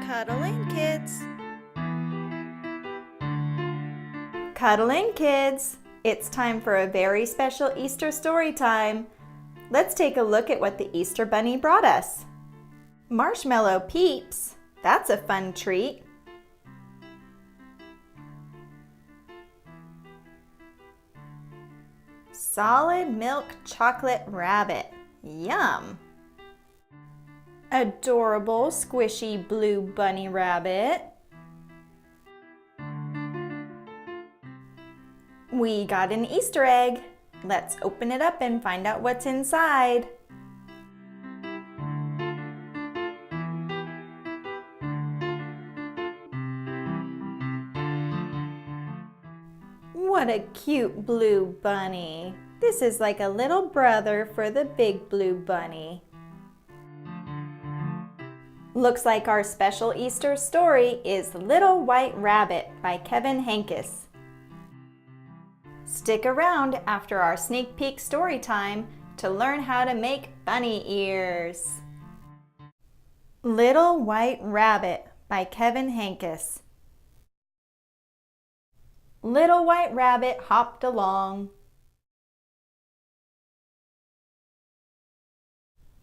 Cuddle in, kids. Cuddle in, kids. It's time for a very special Easter story time. Let's take a look at what the Easter Bunny brought us. Marshmallow Peeps. That's a fun treat. Solid milk chocolate rabbit. Yum! Adorable squishy blue bunny rabbit. We got an Easter egg. Let's open it up and find out what's inside. What a cute blue bunny. This is like a little brother for the big blue bunny. Looks like our special Easter story is Little White Rabbit by Kevin Henkes. Stick around after our sneak peek story time to learn how to make bunny ears. Little White Rabbit by Kevin Henkes. Little White Rabbit hopped along.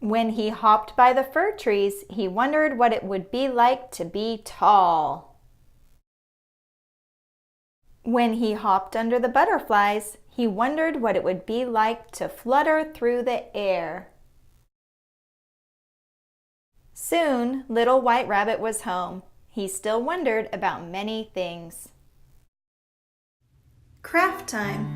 When he hopped by the fir trees, he wondered what it would be like to be tall. When he hopped under the butterflies, he wondered what it would be like to flutter through the air. Soon, Little White Rabbit was home. He still wondered about many things. Craft time.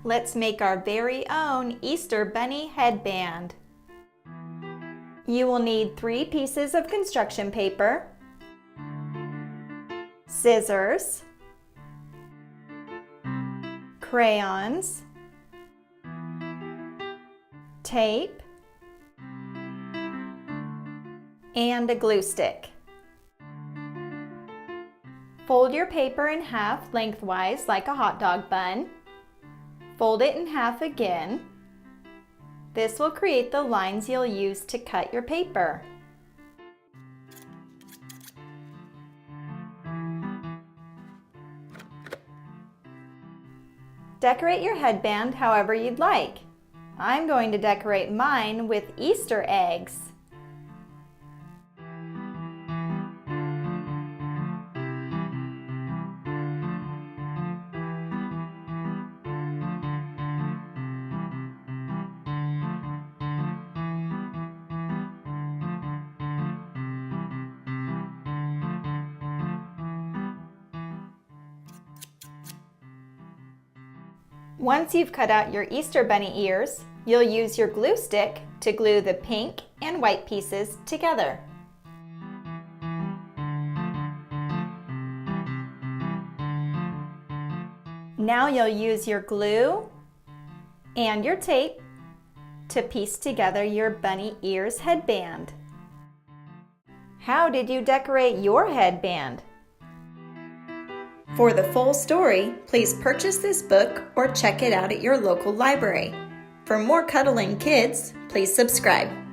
Let's make our very own Easter Bunny headband. You will need 3 pieces of construction paper, scissors, crayons, tape, and a glue stick. Fold your paper in half lengthwise like a hot dog bun. Fold it in half again. This will create the lines you'll use to cut your paper. Decorate your headband however you'd like. I'm going to decorate mine with Easter eggs. Once you've cut out your Easter bunny ears, you'll use your glue stick to glue the pink and white pieces together. Now you'll use your glue and your tape to piece together your bunny ears headband. How did you decorate your headband? For the full story, please purchase this book or check it out at your local library. For more Cuddling Kids, please subscribe.